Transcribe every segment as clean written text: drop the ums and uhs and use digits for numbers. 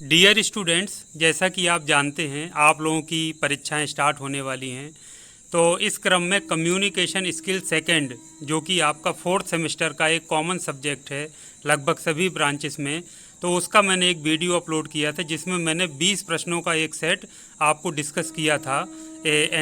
Dear students, जैसा कि आप जानते हैं आप लोगों की परीक्षाएं स्टार्ट होने वाली हैं। तो इस क्रम में कम्युनिकेशन स्किल सेकंड, जो कि आपका फोर्थ सेमेस्टर का एक कॉमन सब्जेक्ट है लगभग सभी ब्रांचेस में, तो उसका मैंने एक वीडियो अपलोड किया था जिसमें मैंने 20 प्रश्नों का एक सेट आपको डिस्कस किया था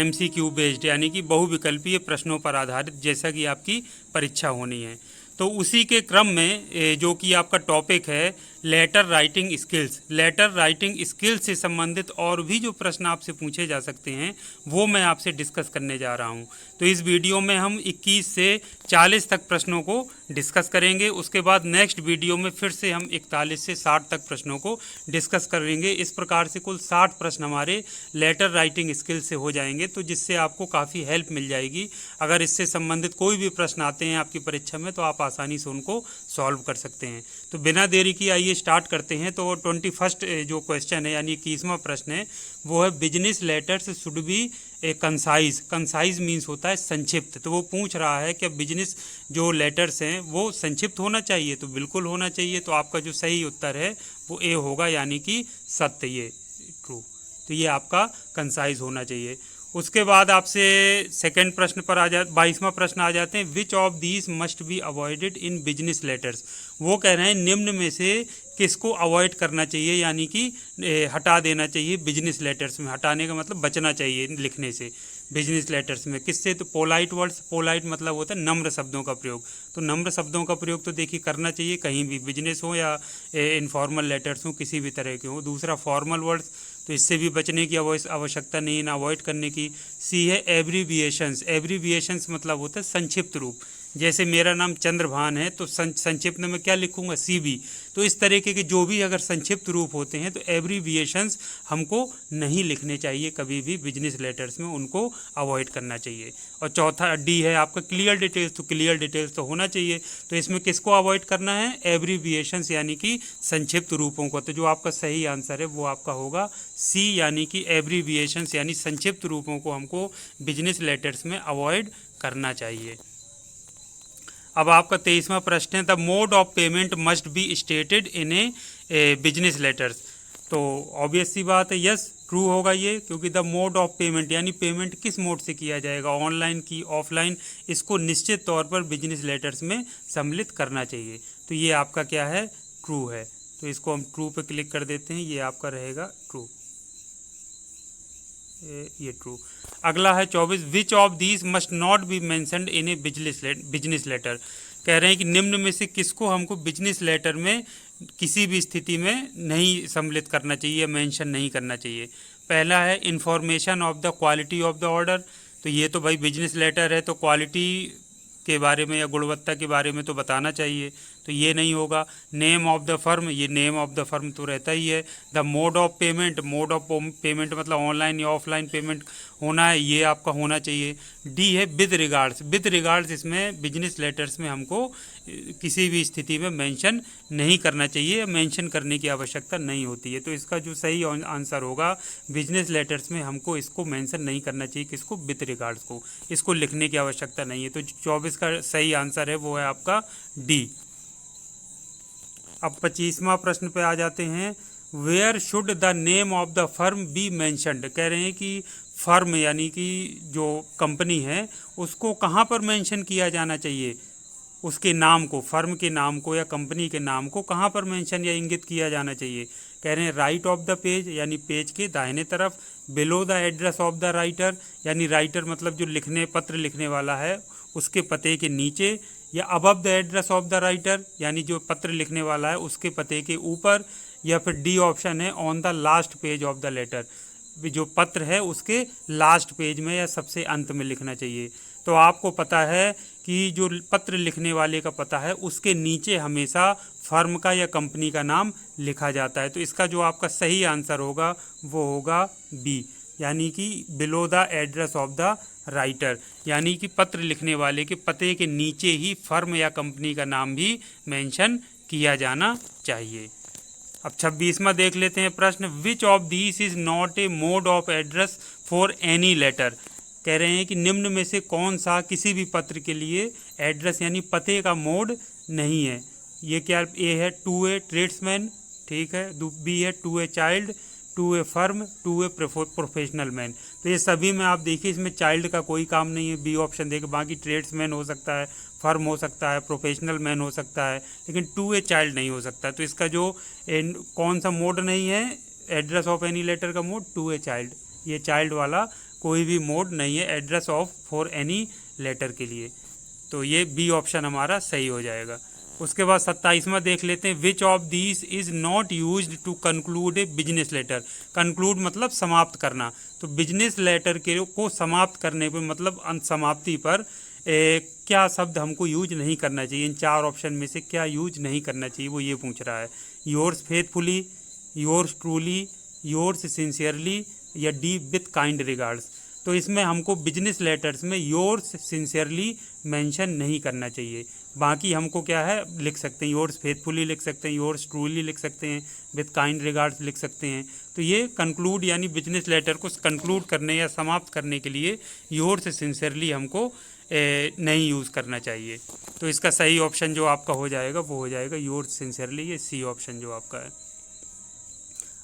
MCQ बेस्ड, यानी कि बहुविकल्पीय प्रश्नों पर आधारित, जैसा कि आपकी परीक्षा होनी है। तो उसी के क्रम में जो कि आपका टॉपिक है letter writing skills, letter writing skills से संबंधित और भी जो प्रश्न आपसे पूछे जा सकते हैं वो मैं आपसे डिस्कस करने जा रहा हूं। तो इस वीडियो में हम 21 से 40 तक प्रश्नों को डिस्कस करेंगे। उसके बाद नेक्स्ट वीडियो में फिर से हम 41 से 60 तक प्रश्नों को डिस्कस करेंगे। इस प्रकार से कुल 60 प्रश्न हमारे लेटर राइटिंग स्किल से हो जाएंगे, तो जिससे आपको काफ़ी हेल्प मिल जाएगी। अगर इससे संबंधित कोई भी प्रश्न आते हैं आपकी परीक्षा में तो आप आसानी से उनको सॉल्व कर सकते हैं। तो बिना देरी की आइए स्टार्ट करते हैं। तो 21st जो क्वेश्चन है यानी 21वां प्रश्न है वो है business letters should be concise. Concise means होता है संक्षिप्त। तो वो पूछ रहा है कि बिजनेस जो लेटर्स हैं वो संक्षिप्त होना चाहिए, तो बिल्कुल होना चाहिए। तो आपका जो सही उत्तर है वो ए होगा, यानी कि सत्य, ये ट्रू। तो ये आपका कंसाइज होना चाहिए। उसके बाद आपसे सेकंड प्रश्न पर 22वां प्रश्न आ जाते हैं। Which of these must be avoided in business letters. वो कह रहे हैं निम्न में से किसको अवॉइड करना चाहिए, यानी कि हटा देना चाहिए बिजनेस लेटर्स में। हटाने का मतलब बचना चाहिए लिखने से बिजनेस लेटर्स में। किससे? तो पोलाइट वर्ड्स। पोलाइट मतलब होता है नम्र शब्दों का प्रयोग। तो नम्र शब्दों का प्रयोग तो देखिए करना चाहिए, कहीं भी बिजनेस हो या इनफॉर्मल लेटर्स हो, किसी भी तरह के हो। दूसरा फॉर्मल वर्ड्स, तो इससे भी बचने की आवश्यकता नहीं है, ना अवॉइड करने की। सी है एब्रीविएशंस। एब्रीविएशंस मतलब होता है संक्षिप्त रूप। जैसे मेरा नाम चंद्रभान है तो संक्षिप्त में मैं क्या लिखूंगा? CB। तो इस तरीके के जो भी अगर संक्षिप्त रूप होते हैं तो एब्रीविएशंस हमको नहीं लिखने चाहिए कभी भी बिजनेस लेटर्स में, उनको अवॉइड करना चाहिए। और चौथा D है आपका क्लियर डिटेल्स। तो क्लियर डिटेल्स तो होना चाहिए। तो इसमें किसको अवॉइड करना है? एब्रीविएशंस यानी कि संक्षिप्त रूपों को। तो जो आपका सही आंसर है वो आपका होगा C, यानी कि एब्रीविएशंस यानी संक्षिप्त रूपों को हमको बिजनेस लेटर्स में अवॉइड करना चाहिए। अब आपका 23वां प्रश्न है the mode of payment must be stated in a business letters. तो ऑब्वियस सी बात है, यस ट्रू होगा ये, क्योंकि द मोड ऑफ पेमेंट यानी पेमेंट किस मोड से किया जाएगा, ऑनलाइन की ऑफलाइन, इसको निश्चित तौर पर बिजनेस लेटर्स में सम्मिलित करना चाहिए। तो ये आपका क्या है? ट्रू है। तो इसको हम ट्रू पे क्लिक कर देते हैं, ये आपका रहेगा ट्रू, ये ट्रू। अगला है 24 which of these must not be mentioned in a business letter. कह रहे हैं कि निम्न में से किसको हमको बिजनेस लेटर में किसी भी स्थिति में नहीं सम्मिलित करना चाहिए, मेंशन नहीं करना चाहिए। पहला है information of the quality of the order. तो ये तो भाई बिजनेस लेटर है तो क्वालिटी के बारे में या गुणवत्ता के बारे में तो बताना चाहिए, तो ये नहीं होगा। नेम ऑफ द फर्म, ये नेम ऑफ द फर्म तो रहता ही है। The mode of payment, mode of payment मतलब ऑनलाइन या ऑफलाइन पेमेंट होना है, ये आपका होना चाहिए। D है विद रिगार्ड्स। विद रिगार्ड्स इसमें बिजनेस लेटर्स में हमको किसी भी स्थिति में मेंशन नहीं करना चाहिए, मेंशन करने की आवश्यकता नहीं होती है। तो इसका जो सही आंसर होगा बिजनेस लेटर्स में हमको इसको मेंशन नहीं करना चाहिए, किसको? विद रिगार्ड्स को, इसको लिखने की आवश्यकता नहीं है। तो 24 का सही आंसर है वो है आपका D। अब 25वां प्रश्न पे आ जाते हैं। Where should the name of the firm be mentioned. कह रहे हैं कि फर्म यानी कि जो कंपनी है उसको कहाँ पर मेंशन किया जाना चाहिए, उसके नाम को, फर्म के नाम को या कंपनी के नाम को कहाँ पर मेंशन या इंगित किया जाना चाहिए। कह रहे हैं राइट ऑफ द पेज यानी पेज के दाहिने तरफ, below the address of the writer यानी राइटर मतलब जो पत्र लिखने वाला है उसके पते के नीचे, या above the address of the writer यानी जो पत्र लिखने वाला है उसके पते के ऊपर, या फिर D ऑप्शन है on the last page of the letter, जो पत्र है उसके लास्ट पेज में या सबसे अंत में लिखना चाहिए। तो आपको पता है कि जो पत्र लिखने वाले का पता है उसके नीचे हमेशा फर्म का या कंपनी का नाम लिखा जाता है। तो इसका जो आपका सही आंसर होगा वो होगा B, यानी कि below the address of the writer, यानी कि पत्र लिखने वाले के पते के नीचे ही फर्म या कंपनी का नाम भी मेंशन किया जाना चाहिए। अब 26वां देख लेते हैं प्रश्न। Which of this is not a mode of address for any letter. कह रहे हैं कि निम्न में से कौन सा किसी भी पत्र के लिए एड्रेस यानी पते का मोड नहीं है। ये क्या? ए है टू ए ट्रेड्समैन, ठीक है। बी है to a child, to a firm, to a professional man. तो ये सभी में आप देखिए इसमें चाइल्ड का कोई काम नहीं है, बी ऑप्शन देखिए। बाकी ट्रेड्समैन हो सकता है, फर्म हो सकता है, प्रोफेशनल मैन हो सकता है, लेकिन टू ए चाइल्ड नहीं हो सकता। तो इसका जो कौन सा मोड नहीं है एड्रेस ऑफ एनी लेटर का मोड, टू ए चाइल्ड। ये चाइल्ड वाला कोई भी मोड नहीं है address of for any letter के लिए। तो ये बी ऑप्शन हमारा सही हो जाएगा। उसके बाद 27वां देख लेते हैं, which of these is not used to conclude a business letter. Conclude मतलब समाप्त करना। तो बिजनेस लेटर के को समाप्त करने पर मतलब अंत समाप्ति पर क्या शब्द हमको यूज नहीं करना चाहिए। इन चार ऑप्शन में से क्या यूज नहीं करना चाहिए वो ये पूछ रहा है। Yours faithfully, yours truly, yours sincerely या डी विथ काइंड रिगार्ड्स। तो इसमें हमको बिजनेस लेटर्स में योर्स सिंसियरली मेंशन नहीं करना चाहिए। बाकी हमको क्या है लिख सकते हैं, योर्स फेथफुली लिख सकते हैं, योर्स ट्रूली लिख सकते हैं, विथ काइंड रिगार्ड्स लिख सकते हैं। तो ये कंक्लूड यानी बिजनेस लेटर को कंक्लूड करने या समाप्त करने के लिए योर्स सिंसियरली हमको नहीं यूज़ करना चाहिए। तो इसका सही ऑप्शन जो आपका हो जाएगा वो हो जाएगा योर्स सिंसियरली, ये सी ऑप्शन जो आपका है।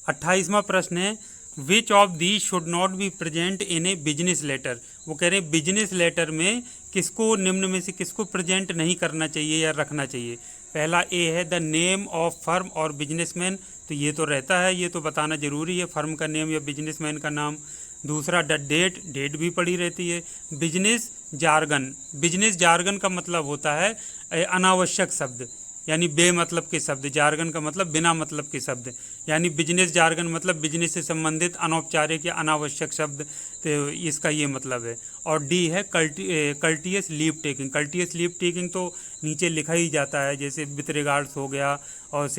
28वां प्रश्न है, which of the should not be present in a business letter. वो कह रहे हैं बिजनेस लेटर में किसको, निम्न में से किसको प्रेजेंट नहीं करना चाहिए या रखना चाहिए। पहला ए है द नेम ऑफ फर्म और बिजनेसमैन। तो ये तो रहता है, ये तो बताना जरूरी है, फर्म का नेम या बिजनेसमैन का नाम। दूसरा द डेट, डेट भी पड़ी रहती है। बिजनेस जार्गन, बिजनेस जार्गन का मतलब होता है अनावश्यक शब्द यानी बेमतलब के शब्द। जार्गन का मतलब बिना मतलब के शब्द, यानी बिजनेस जार्गन मतलब बिजनेस से संबंधित अनौपचारिक या अनावश्यक शब्द। तो इसका ये मतलब है। और डी है कल्टियस लीव टेकिंग। कल्टियस लीव टेकिंग तो नीचे लिखा ही जाता है, जैसे विथ रिगार्ड्स हो गया और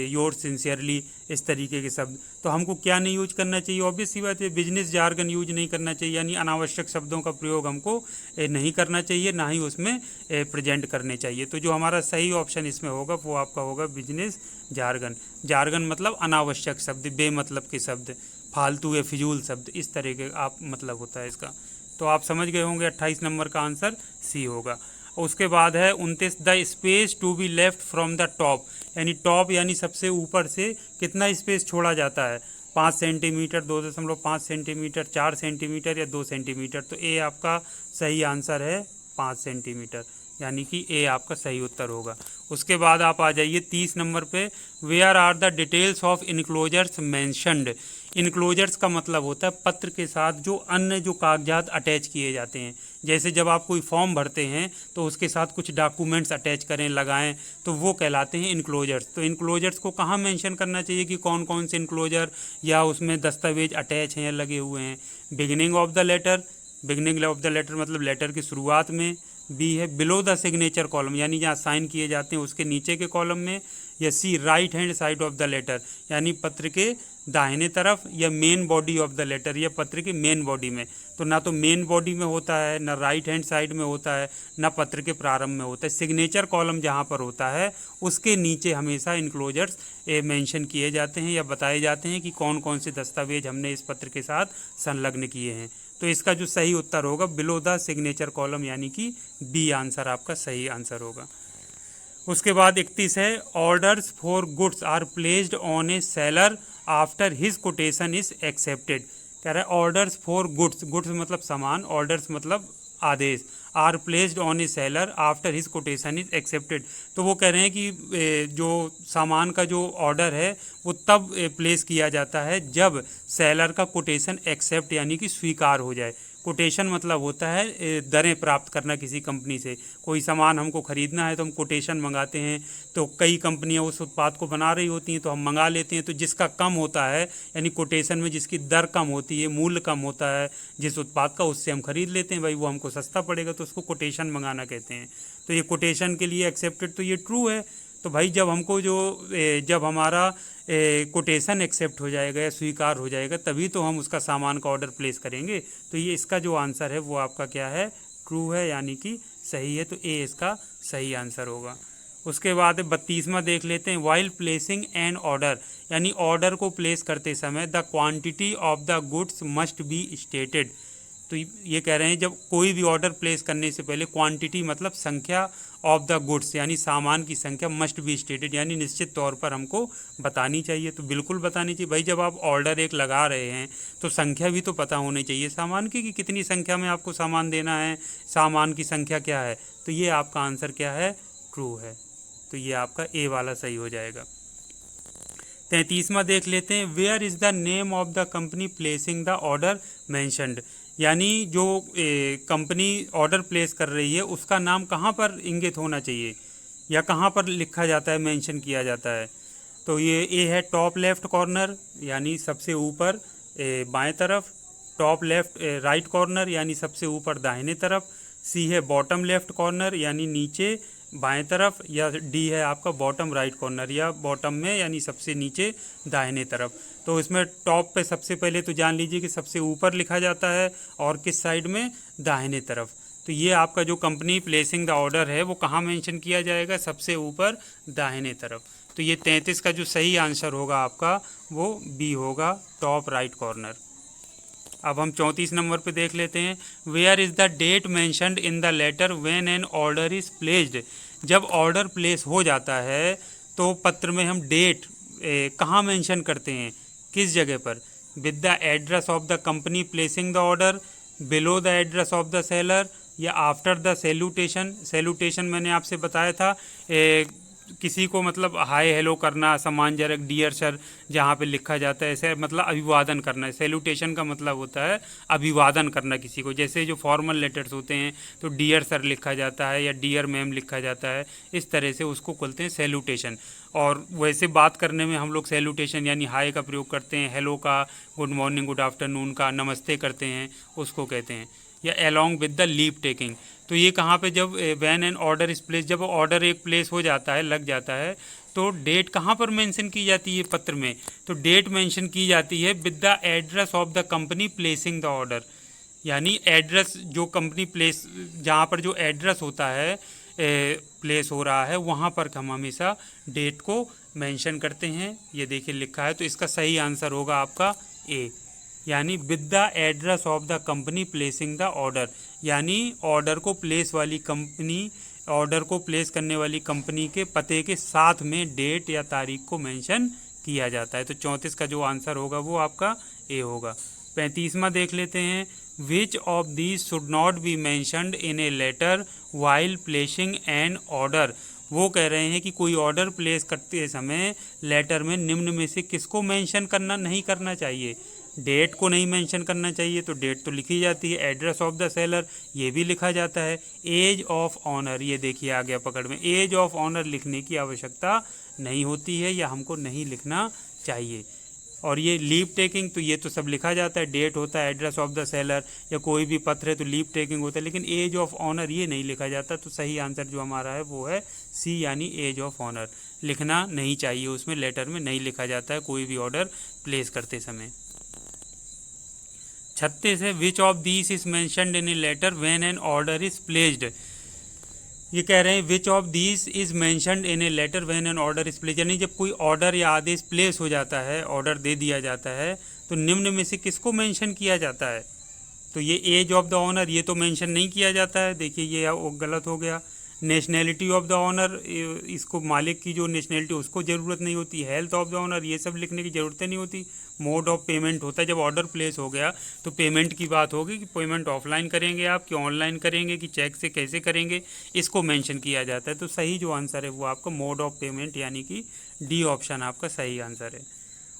योर सिंसियरली, इस तरीके के शब्द। तो हमको क्या नहीं यूज करना चाहिए, ऑब्वियस सी बात है बिजनेस जार्गन यूज नहीं करना चाहिए, यानी अनावश्यक शब्दों का प्रयोग हमको नहीं करना चाहिए, ना ही उसमें प्रेजेंट करने चाहिए। तो जो हमारा सही ऑप्शन इसमें होगा वो आपका होगा बिजनेस जार्गन। जार्गन मतलब अनावश्यक शब्द, बेमतलब के शब्द, फालतू या फिजूल शब्द, इस तरह के आप मतलब होता है इसका। तो आप समझ गए होंगे 28 नंबर का आंसर सी होगा। उसके बाद है 29, the space to be left from the top. यानी टॉप यानी सबसे ऊपर से कितना स्पेस छोड़ा जाता है, 5 सेंटीमीटर, 2.5 सेंटीमीटर, 4 सेंटीमीटर या 2 सेंटीमीटर। तो ए आपका सही आंसर है 5 सेंटीमीटर, यानी कि ए आपका सही उत्तर होगा। उसके बाद आप आ जाइए 30 नंबर पे, where are the details of enclosures mentioned. Enclosures का मतलब होता है पत्र के साथ जो अन्य जो कागजात अटैच किए जाते हैं। जैसे जब आप कोई फॉर्म भरते हैं तो उसके साथ कुछ डॉक्यूमेंट्स अटैच करें, लगाएं, तो वो कहलाते हैं इनक्लोजर्स। तो इनक्लोजर्स को कहाँ मेंशन करना चाहिए कि कौन कौन से इनक्लोजर या उसमें दस्तावेज अटैच हैं या लगे हुए हैं। Beginning of the letter, beginning of the letter मतलब लेटर की शुरुआत में। बी है बिलो द सिग्नेचर कॉलम, यानी जहाँ साइन किए जाते हैं उसके नीचे के कॉलम में। या see right hand side of the letter, यानी पत्र के दाहिने तरफ। या main body of the letter, या पत्र के मेन बॉडी में। तो ना तो मेन बॉडी में होता है, ना राइट हैंड साइड में होता है, ना पत्र के प्रारंभ में होता है। सिग्नेचर कॉलम जहाँ पर होता है उसके नीचे हमेशा इनक्लोजर्स मेंशन किए जाते हैं या बताए जाते हैं कि कौन कौन से दस्तावेज हमने इस पत्र के साथ संलग्न किए हैं। तो इसका जो सही उत्तर होगा बिलो द सिग्नेचर कॉलम, यानी कि बी आंसर आपका सही आंसर होगा। उसके बाद 31 है, orders for goods are placed on a seller after his quotation is accepted. कह रहा है ऑर्डर्स फॉर गुड्स, गुड्स मतलब सामान, ऑर्डर्स मतलब आदेश, are placed on a seller after his quotation is accepted. तो वो कह रहे हैं कि जो सामान का जो ऑर्डर है वो तब प्लेस किया जाता है जब सेलर का कोटेशन एक्सेप्ट यानी कि स्वीकार हो जाए। कोटेशन मतलब होता है दरें प्राप्त करना किसी कंपनी से। कोई सामान हमको ख़रीदना है तो हम कोटेशन मंगाते हैं, तो कई कंपनियां उस उत्पाद को बना रही होती हैं तो हम मंगा लेते हैं। तो जिसका कम होता है यानी कोटेशन में जिसकी दर कम होती है, मूल्य कम होता है जिस उत्पाद का, उससे हम खरीद लेते हैं। भाई वो हमको सस्ता पड़ेगा तो उसको कोटेशन मंगाना कहते हैं। तो ये कोटेशन के लिए एक्सेप्टेड, तो ये ट्रू है। तो भाई जब हमको जब हमारा कोटेशन एक्सेप्ट हो जाएगा या स्वीकार हो जाएगा तभी तो हम उसका सामान का ऑर्डर प्लेस करेंगे। तो ये इसका जो आंसर है वो आपका क्या है, ट्रू है, यानी कि सही है। तो ए इसका सही आंसर होगा। उसके बाद 32वां देख लेते हैं, वाइल प्लेसिंग एन ऑर्डर, यानी ऑर्डर को प्लेस करते समय the quantity of the goods must be stated. तो ये कह रहे हैं जब कोई भी ऑर्डर प्लेस करने से पहले क्वांटिटी मतलब संख्या ऑफ द गुड्स यानी सामान की संख्या मस्ट बी स्टेटेड, यानी निश्चित तौर पर हमको बतानी चाहिए। तो बिल्कुल बतानी चाहिए भाई, जब आप ऑर्डर एक लगा रहे हैं तो संख्या भी तो पता होनी चाहिए सामान की कि कितनी संख्या में आपको सामान देना है, सामान की संख्या क्या है। तो ये आपका आंसर क्या है, ट्रू है। तो ये आपका ए वाला सही हो जाएगा। 33वां देख लेते हैं, where is the name of the company placing the order mentioned, यानी जो कंपनी ऑर्डर प्लेस कर रही है उसका नाम कहाँ पर इंगित होना चाहिए या कहाँ पर लिखा जाता है, मेंशन किया जाता है। तो ये ए है टॉप लेफ्ट कॉर्नर यानी सबसे ऊपर बाएं तरफ, टॉप लेफ्ट राइट कॉर्नर यानी सबसे ऊपर दाहिने तरफ, सी है बॉटम लेफ्ट कॉर्नर यानी नीचे बाएं तरफ, या डी है आपका बॉटम राइट कॉर्नर या बॉटम में यानी सबसे नीचे दाहिने तरफ। तो इसमें टॉप पे सबसे पहले तो जान लीजिए कि सबसे ऊपर लिखा जाता है और किस साइड में, दाहिने तरफ। तो ये आपका जो कंपनी प्लेसिंग द ऑर्डर है वो कहाँ मेंशन किया जाएगा, सबसे ऊपर दाहिने तरफ। तो ये 33 का जो सही आंसर होगा आपका वो बी होगा, टॉप राइट कॉर्नर। अब हम 34 नंबर पे देख लेते हैं, where is the date mentioned in the letter when an order is placed. जब ऑर्डर प्लेस हो जाता है तो पत्र में हम डेट कहाँ मेंशन करते हैं, किस जगह पर, with the address of the company placing the order, below the address of the seller, या आफ्टर द सैल्यूटेशन। सैल्यूटेशन मैंने आपसे बताया था, किसी को मतलब हाय हेलो करना, सम्मानजनक डियर सर जहाँ पे लिखा जाता है, ऐसे मतलब अभिवादन करना है। सैल्यूटेशन का मतलब होता है अभिवादन करना किसी को, जैसे जो फॉर्मल लेटर्स होते हैं तो डियर सर लिखा जाता है या डियर मैम लिखा जाता है, इस तरह से उसको बोलते हैं सैल्यूटेशन। और वैसे बात करने में हम लोग सैल्यूटेशन यानी हाय का प्रयोग करते हैं, हेलो का, गुड मॉर्निंग गुड आफ्टरनून का, नमस्ते करते हैं, उसको कहते हैं। या along with the leave taking. तो ये कहाँ पे, जब when an order is place, जब ऑर्डर एक प्लेस हो जाता है, लग जाता है, तो डेट कहाँ पर मेंशन की जाती है पत्र में, तो डेट मेंशन की जाती है with the address of the company placing the order. यानी एड्रेस जो कंपनी प्लेस, जहाँ पर जो एड्रेस होता है प्लेस हो रहा है वहाँ पर हम हमेशा डेट को मेंशन करते हैं। ये देखिए लिखा है, तो इसका सही आंसर होगा आपका ए, यानी with the address of the company placing the order, यानी ऑर्डर को प्लेस वाली कंपनी, ऑर्डर को प्लेस करने वाली कंपनी के पते के साथ में डेट या तारीख को मेंशन किया जाता है। तो 34 का जो आंसर होगा वो आपका ए होगा। 35वां देख लेते हैं, which of these should not be mentioned in a letter while placing an order. वो कह रहे हैं कि कोई ऑर्डर प्लेस करते समय लेटर में निम्न में से किसको मेंशन करना नहीं करना चाहिए। डेट को नहीं मेंशन करना चाहिए, तो डेट तो लिखी जाती है। एड्रेस ऑफ द सेलर ये भी लिखा जाता है। एज ऑफ ऑनर, ये देखिए आ गया पकड़ में, एज ऑफ ऑनर लिखने की आवश्यकता नहीं होती है या हमको नहीं लिखना चाहिए। और ये लीव टेकिंग, तो ये तो सब लिखा जाता है, डेट होता है, एड्रेस ऑफ द सेलर, या कोई भी पत्र है तो लीव टेकिंग होता है, लेकिन एज ऑफ ऑनर ये नहीं लिखा जाता। तो सही आंसर जो हमारा है वो है सी, यानी एज ऑफ ऑनर लिखना नहीं चाहिए, उसमें लेटर में नहीं लिखा जाता है कोई भी ऑर्डर प्लेस करते समय। 36 है, which of these is mentioned in a letter when an order is placed. ये कह रहे हैं which of these is mentioned in a letter when an order is placed, यानी जब कोई ऑर्डर या आदेश प्लेस हो जाता है, ऑर्डर दे दिया जाता है, तो निम्न में से किसको मेंशन किया जाता है। तो ये एज ऑफ द ऑनर ये तो मेंशन नहीं किया जाता है, देखिए ये गलत हो गया। नेशनैलिटी ऑफ द ऑनर, इसको मालिक की जो नेशनैलिटी उसको ज़रूरत नहीं होती। हेल्थ ऑफ द ऑनर ये सब लिखने की ज़रूरत नहीं होती। मोड ऑफ पेमेंट होता है, जब ऑर्डर प्लेस हो गया तो पेमेंट की बात होगी कि पेमेंट ऑफलाइन करेंगे आप कि ऑनलाइन करेंगे कि चेक से कैसे करेंगे, इसको मेंशन किया जाता है। तो सही जो आंसर है वो आपका मोड ऑफ पेमेंट यानी कि डी ऑप्शन आपका सही आंसर है।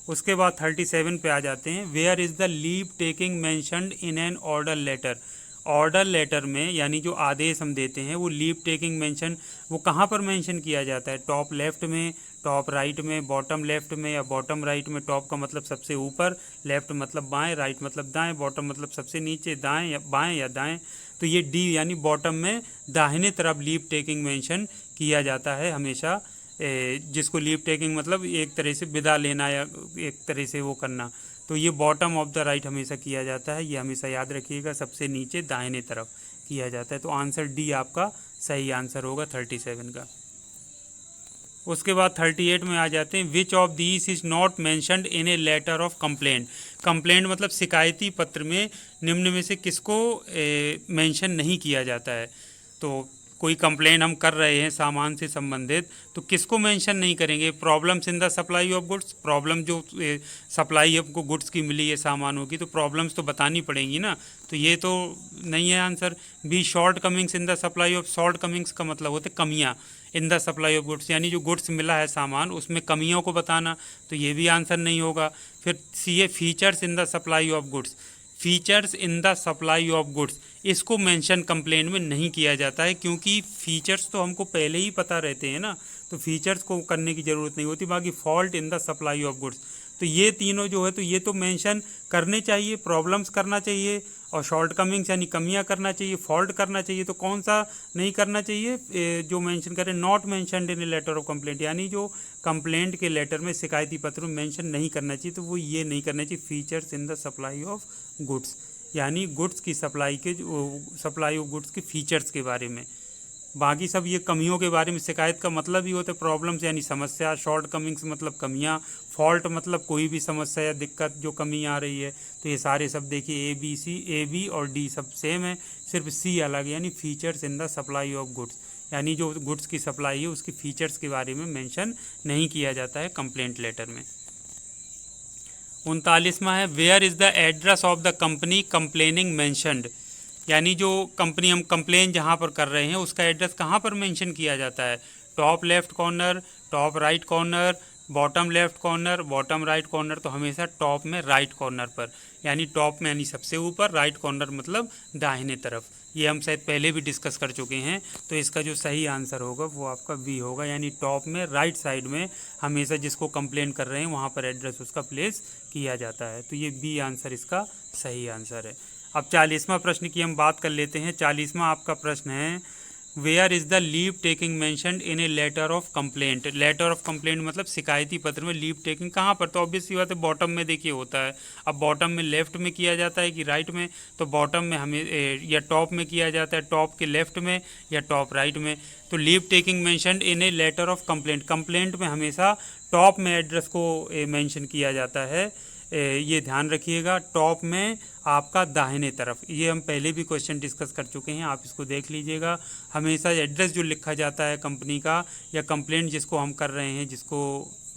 उसके बाद 37 पे आ जाते हैं, where is the leave taking mentioned in an order letter. Order letter में यानी जो आदेश हम देते हैं वो लीव टेकिंग मेंशन वो कहाँ पर मेंशन किया जाता है, टॉप लेफ्ट में, टॉप राइट में, बॉटम लेफ्ट में या बॉटम राइट में। टॉप का मतलब सबसे ऊपर, लेफ्ट मतलब बाएं, राइट मतलब दाएं, बॉटम मतलब सबसे नीचे, दाएं या बाएं या दाएं। तो ये डी यानी बॉटम में दाहिने तरफ लीव टेकिंग मेंशन किया जाता है हमेशा, जिसको लीव टेकिंग मतलब एक तरह से विदा लेना या एक तरह से वो करना। तो ये बॉटम ऑफ द राइट हमेशा किया जाता है, ये हमेशा याद रखिएगा, सबसे नीचे दाहिने तरफ किया जाता है। तो आंसर डी आपका सही आंसर होगा 37 का। उसके बाद 38 में आ जाते हैं, which of these is not mentioned in a letter of complaint. Complaint मतलब शिकायती पत्र में निम्न में से किसको मेंशन नहीं किया जाता है। तो कोई कंप्लेंट हम कर रहे हैं सामान से संबंधित, तो किसको मेंशन नहीं करेंगे? Problems in the supply of goods, problem जो सप्लाई आपको गुड्स की मिली है सामानों की, तो प्रॉब्लम्स तो बतानी पड़ेंगी ना, तो ये तो नहीं है answer. B shortcomings in the supply of, shortcomings का मतलब होते कमियाँ in the supply of goods, यानी जो गुड्स मिला है सामान उसमें कमियों को बताना, तो ये भी आंसर नहीं होगा। फिर see a features in the supply of goods, features in the supply of goods, इसको मेंशन कंप्लेंट में नहीं किया जाता है, क्योंकि फीचर्स तो हमको पहले ही पता रहते हैं ना, तो फीचर्स को करने की ज़रूरत नहीं होती। बाकी fault in the supply of goods, तो ये तीनों जो है तो ये तो मेंशन करने चाहिए, प्रॉब्लम्स करना चाहिए और शॉर्ट कमिंग्स यानी कमियां करना चाहिए, फॉल्ट करना चाहिए। तो कौन सा नहीं करना चाहिए? जो मेंशन करें not mentioned in a letter of complaint, यानी जो कंप्लेंट के लेटर में शिकायती पत्र में मेंशन नहीं करना चाहिए, तो वो ये नहीं करना चाहिए features in the supply of goods, यानी गुड्स की सप्लाई के सप्लाई ऑफ गुड्स के फीचर्स के बारे में। बाकी सब ये कमियों के बारे में, शिकायत का मतलब ही होता है प्रॉब्लम्स यानी समस्या, शॉर्ट कमिंग्स मतलब कमियां, फॉल्ट मतलब कोई भी समस्या या दिक्कत जो कमी आ रही है। तो ये सारे सब देखिए ए बी और डी सब सेम है, सिर्फ सी अलग है, यानी features in the supply of goods, यानी जो गुड्स की सप्लाई है उसकी फीचर्स के बारे में मेंशन नहीं किया जाता है कंप्लेंट लेटर में। 39वां है, where is the address of the company complaining mentioned, यानी जो कंपनी हम कंप्लेन जहाँ पर कर रहे हैं उसका एड्रेस कहाँ पर मेंशन किया जाता है? Top left corner, top right corner, bottom left corner, bottom right corner, तो हमेशा टॉप में राइट कॉर्नर पर, यानी टॉप में यानी सबसे ऊपर, राइट कॉर्नर मतलब दाहिने तरफ। ये हम शायद पहले भी डिस्कस कर चुके हैं, तो इसका जो सही आंसर होगा वो आपका बी होगा, यानी टॉप में राइट साइड में हमेशा जिसको कंप्लेन कर रहे हैं वहाँ पर एड्रेस उसका प्लेस किया जाता है। तो ये बी आंसर इसका सही आंसर है। अब 40वां प्रश्न की हम बात कर लेते हैं। 40वां आपका प्रश्न है, where is the leave taking mentioned in a letter of complaint. Letter of complaint मतलब शिकायती पत्र में लीव टेकिंग कहाँ पर? तो ऑब्वियस सी बात है बॉटम में देखिए होता है। अब बॉटम में लेफ्ट में किया जाता है कि राइट में? तो बॉटम में हमें या टॉप में किया जाता है, टॉप के लेफ्ट में या टॉप राइट में। तो leave taking mentioned in a letter of complaint, complaint में हमेशा टॉप में एड्रेस को मेंशन किया जाता है, ये ध्यान रखिएगा, टॉप में आपका दाहिने तरफ। ये हम पहले भी क्वेश्चन डिस्कस कर चुके हैं, आप इसको देख लीजिएगा। हमेशा एड्रेस जो लिखा जाता है कंपनी का या कंप्लेंट जिसको हम कर रहे हैं, जिसको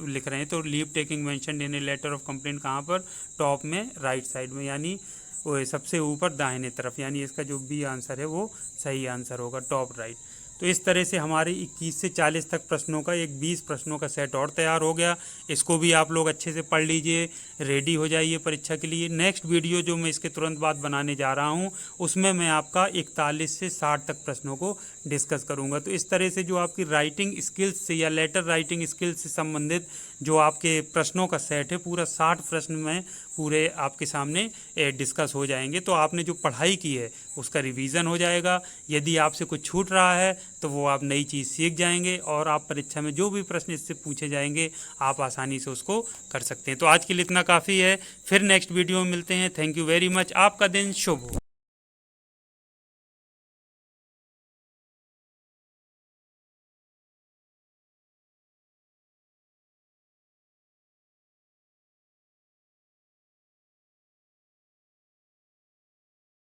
लिख रहे हैं, तो leave taking mentioned in a letter of complaint कहाँ पर? टॉप में राइट साइड में, यानी वो सबसे ऊपर दाहिने तरफ, यानी इसका जो बी आंसर है वो सही आंसर होगा, टॉप राइट। तो इस तरह से हमारे 21 से 40 तक प्रश्नों का एक 20 प्रश्नों का सेट और तैयार हो गया। इसको भी आप लोग अच्छे से पढ़ लीजिए, रेडी हो जाइए परीक्षा के लिए। नेक्स्ट वीडियो जो मैं इसके तुरंत बाद बनाने जा रहा हूँ उसमें मैं आपका 41 से 60 तक प्रश्नों को डिस्कस करूँगा। तो इस तरह से जो आपकी राइटिंग स्किल्स से या लेटर राइटिंग स्किल्स से संबंधित जो आपके प्रश्नों का सेट है, पूरा 60 प्रश्न में पूरे आपके सामने डिस्कस हो जाएंगे। तो आपने जो पढ़ाई की है उसका रिवीजन हो जाएगा। यदि आपसे कुछ छूट रहा है तो वो आप नई चीज़ सीख जाएंगे और आप परीक्षा में जो भी प्रश्न इससे पूछे जाएंगे आप आसानी से उसको कर सकते हैं। तो आज के लिए इतना काफ़ी है, फिर नेक्स्ट वीडियो में मिलते हैं। थैंक यू वेरी मच, आपका दिन शुभ हो।